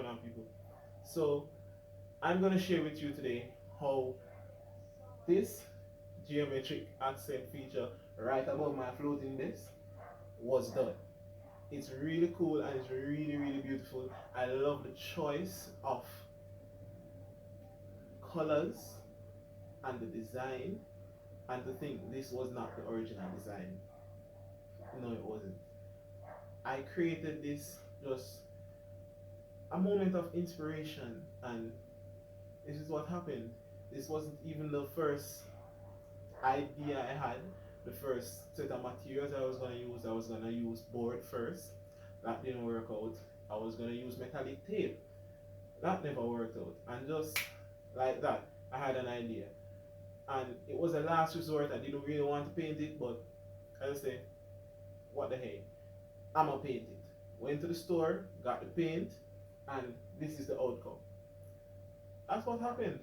going on, people? So I'm gonna share with you today how this geometric accent feature right above my floating desk was done. It's really cool and it's really beautiful. I love the choice of colors and the design, and to think this was not the original design. No, it wasn't. I created this just a moment of inspiration, and this is what happened. This wasn't even the first idea I had. The first set of materials I was gonna use board first. That didn't work out. I was gonna use metallic tape. That never worked out. And just like that, I had an idea. And it was a last resort. I didn't really want to paint it, but I just say, what the heck? I'ma paint it. Went to the store, got the paint, and this is the outcome. That's what happened.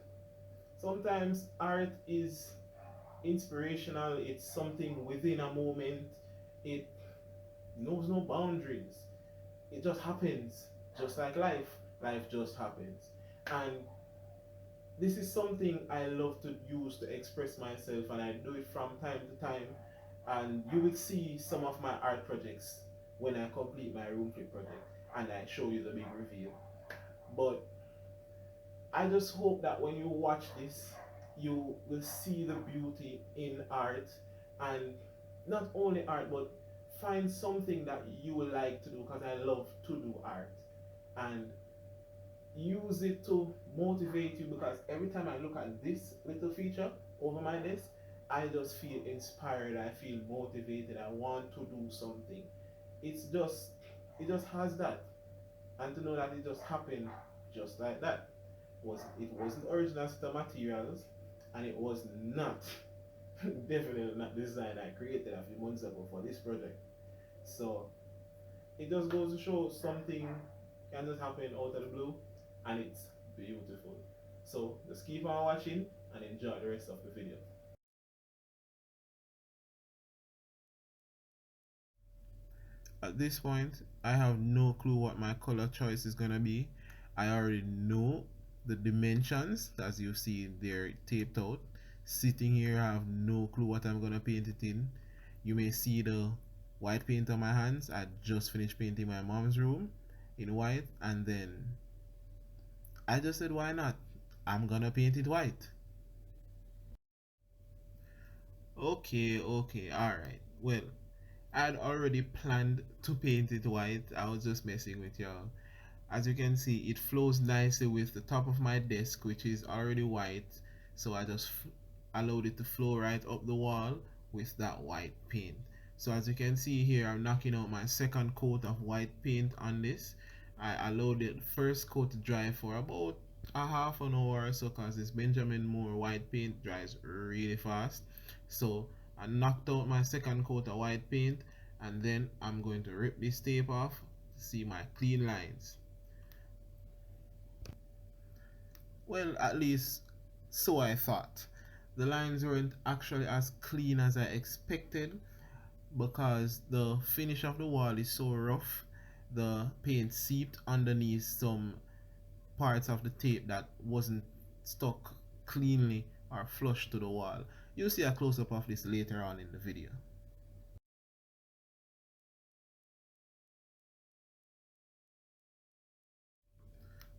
Sometimes art is inspirational, it's something within a moment, it knows no boundaries. It just happens, just like life. Life just happens. And this is something I love to use to express myself, and I do it from time to time. And you will see some of my art projects when I complete my room flip project and I show you the big reveal. But I just hope that when you watch this, you will see the beauty in art, and not only art, but find something that you would like to do, because I love to do art, and use it to motivate you, because every time I look at this little feature over my desk, I just feel inspired, I feel motivated, I want to do something. It's just, it just has that. And to know that it just happened just like that, it wasn't original set of materials, and it was not definitely not the design I created a few months ago for this project. So it just goes to show something can just happen out of the blue, and it's beautiful. So just keep on watching and enjoy the rest of the video. At this point, I have no clue what my color choice is gonna be. I already know the dimensions, as you see they're taped out. Sitting here, I have no clue what I'm gonna paint it in. You may see the white paint on my hands. I just finished painting my mom's room in white, and then I just said, why not? I'm gonna paint it white. Okay, alright. Well, I'd already planned to paint it white. I was just messing with y'all. As you can see, it flows nicely with the top of my desk, which is already white. So I just allowed it to flow right up the wall with that white paint. So as you can see here, I'm knocking out my second coat of white paint on this. I allowed the first coat to dry for about a half an hour or so, because this Benjamin Moore white paint dries really fast. So I knocked out my second coat of white paint, and then I'm going to rip this tape off to see my clean lines. Well, at least so I thought. The lines weren't actually as clean as I expected, because the finish of the wall is so rough. The paint seeped underneath some parts of the tape that wasn't stuck cleanly or flush to the wall. You'll see a close up of this later on in the video.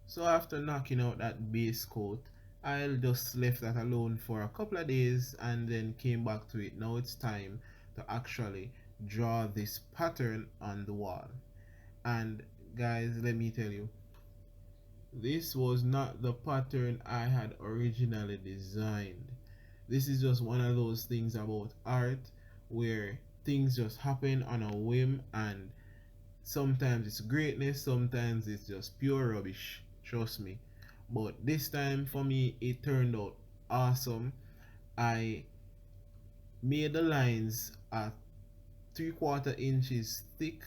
So after knocking out that base coat, I just left that alone for a couple of days and then came back to it. Now it's time to actually draw this pattern on the wall. And guys, let me tell you, this was not the pattern I had originally designed. This is just one of those things about art where things just happen on a whim, and sometimes it's greatness, sometimes it's just pure rubbish. Trust me. But this time for me, it turned out awesome. I made the lines at 3/4 inches thick,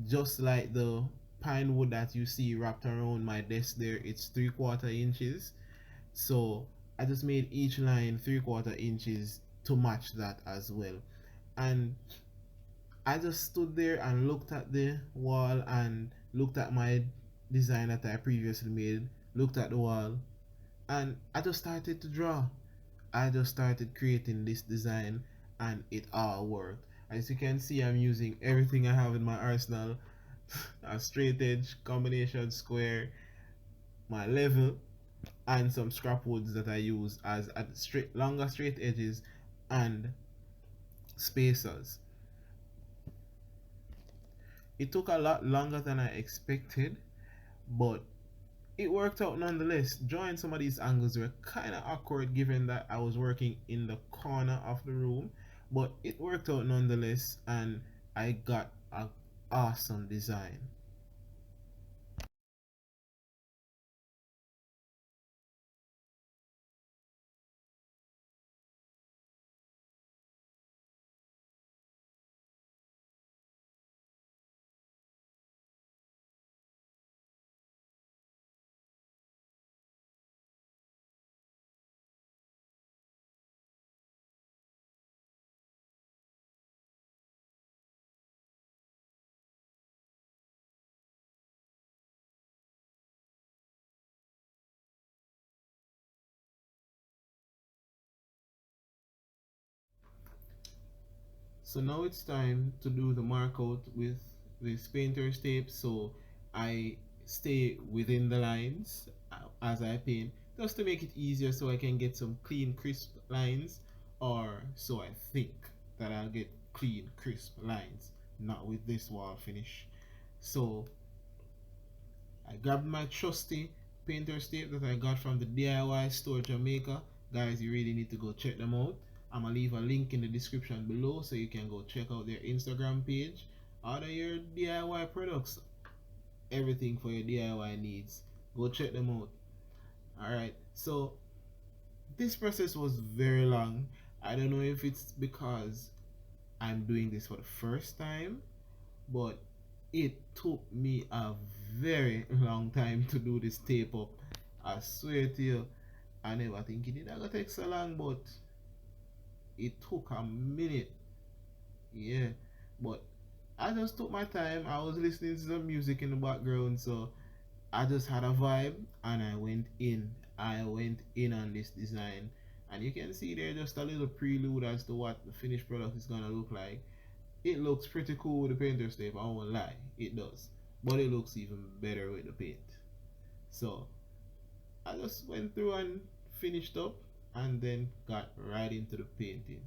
just like the pine wood that you see wrapped around my desk there. It's 3/4 inches. So I just made each line 3/4 inches to match that as well. And I just stood there and looked at the wall and looked at my design that I previously made, looked at the wall, and I just started to draw. I just started creating this design, and it all worked. As you can see, I'm using everything I have in my arsenal: a straight edge, combination square, my level, and some scrap woods that I use as straight, longer straight edges and spacers. It took a lot longer than I expected, but it worked out nonetheless. Drawing some of these angles were kind of awkward given that I was working in the corner of the room, but it worked out nonetheless, and I got an awesome design. So now it's time to do the markout with this painter's tape. So I stay within the lines as I paint, just to make it easier so I can get some clean crisp lines, or so I think that I'll get clean crisp lines, not with this wall finish. So I grabbed my trusty painter's tape that I got from the DIY store Jamaica. Guys, you really need to go check them out. I'm gonna leave a link in the description below so you can go check out their Instagram page. Order your DIY products, everything for your DIY needs. Go check them out. Alright, so this process was very long. I don't know if it's because I'm doing this for the first time, but it took me a very long time to do this tape up. I swear to you, I never think it did gonna take so long, but it took a minute. Yeah, but I just took my time. I was listening to some music in the background, so I just had a vibe, and I went in. I went in on this design, and you can see there just a little prelude as to what the finished product is gonna look like. It looks pretty cool with the painter's tape, I won't lie, it does. But it looks even better with the paint. So I just went through and finished up, and then got right into the painting.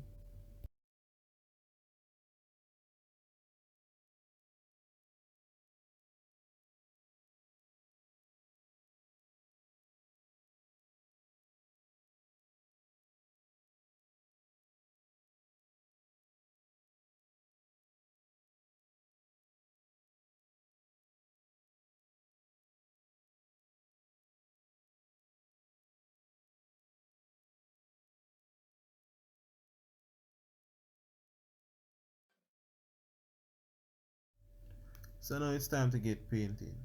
So now it's time to get painting.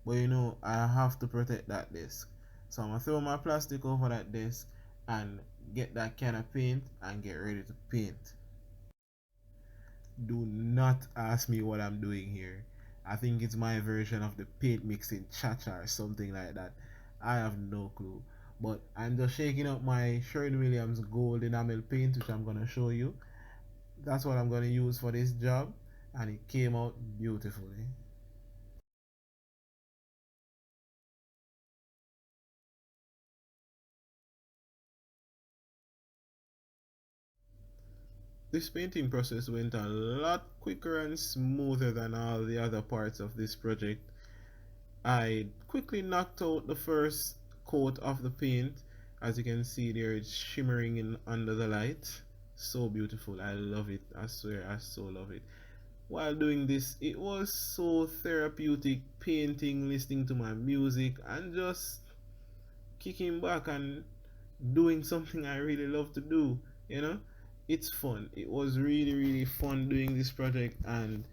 But you know, I have to protect that desk. So I'm gonna throw my plastic over that desk and get that can of paint and get ready to paint. Do not ask me what I'm doing here. I think it's my version of the paint mixing cha-cha or something like that. I have no clue. But I'm just shaking up my Sherwin Williams Gold enamel paint, which I'm gonna show you. That's what I'm gonna use for this job, and it came out beautifully. This painting process went a lot quicker and smoother than all the other parts of this project. I quickly knocked out the first coat of the paint. As you can see there, it's shimmering in under the light. So beautiful. I love it. I swear, I so love it. While doing this, it was so therapeutic, painting, listening to my music, and just kicking back and doing something I really love to do. You know, it's fun. It was really, really fun doing this project, and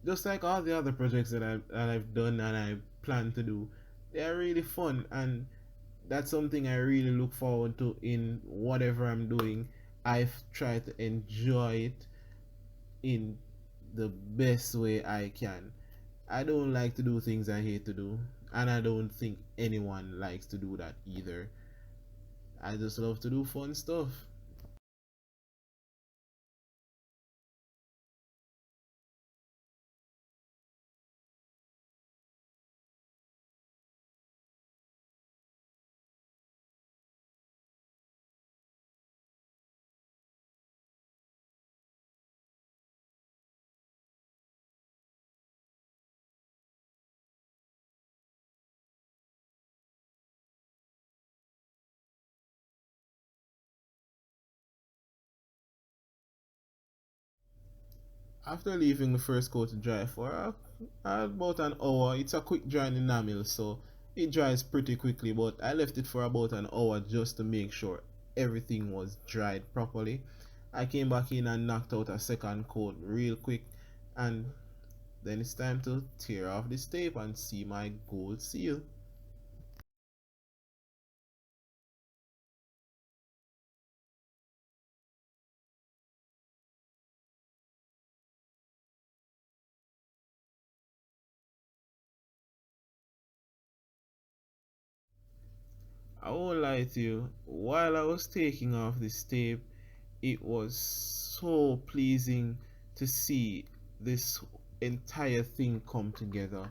just like all the other projects that I've done and I plan to do, they're really fun, and that's something I really look forward to in whatever I'm doing. I've tried to enjoy it in the best way I can. I don't like to do things I hate to do, and I don't think anyone likes to do that either. I just love to do fun stuff. After leaving the first coat to dry for about an hour, it's a quick drying enamel, so it dries pretty quickly. But I left it for about an hour just to make sure everything was dried properly. I came back in and knocked out a second coat real quick, and then it's time to tear off this tape and see my gold seal. I won't lie to you, while I was taking off this tape, it was so pleasing to see this entire thing come together.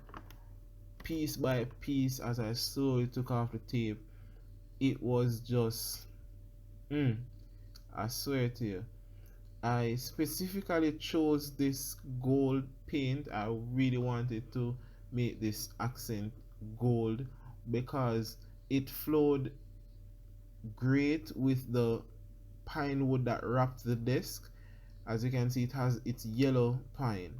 Piece by piece, as I slowly took off the tape, it was just, mm, I swear to you. I specifically chose this gold paint. I really wanted to make this accent gold because it flowed great with the pine wood that wrapped the desk. As you can see, it has its yellow pine,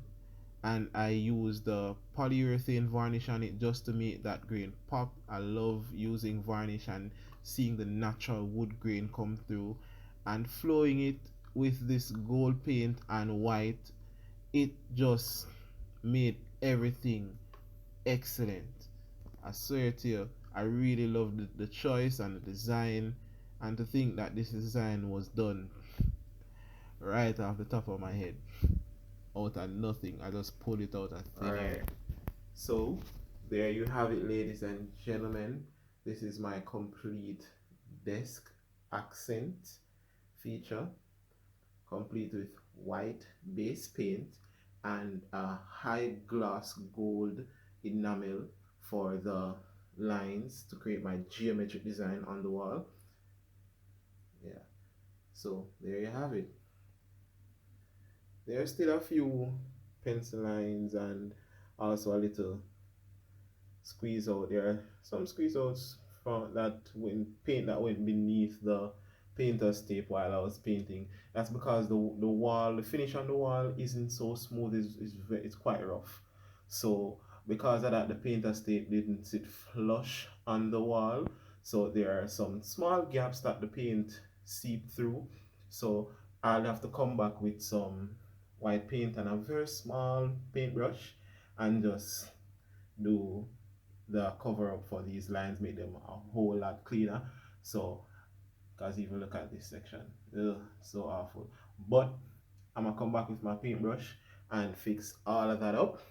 and I used the polyurethane varnish on it just to make that grain pop. I love using varnish and seeing the natural wood grain come through, and flowing it with this gold paint and white, it just made everything excellent. I swear to you, I really love the choice and the design, and to think that this design was done right off the top of my head, out of nothing. I just pulled it out of thin air. So, there you have it, ladies and gentlemen. This is my complete desk accent feature, complete with white base paint and a high gloss gold enamel for the lines to create my geometric design on the wall. Yeah, so there you have it. There are still a few pencil lines and also a little squeeze out. There are some squeeze outs from that when paint that went beneath the painter's tape while I was painting. That's because the wall, the finish on the wall isn't so smooth. It's quite rough. So because of that, the painter's tape didn't sit flush on the wall. So there are some small gaps that the paint seeped through. So I'll have to come back with some white paint and a very small paintbrush and just do the cover up for these lines, make them a whole lot cleaner. So, because even look at this section, ugh, so awful. But I'm gonna come back with my paintbrush and fix all of that up,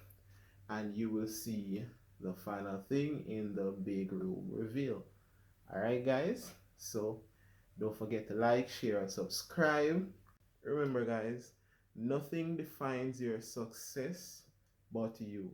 and you will see the final thing in the big room reveal. All right, guys. So don't forget to like, share, and subscribe. Remember, guys, nothing defines your success but you.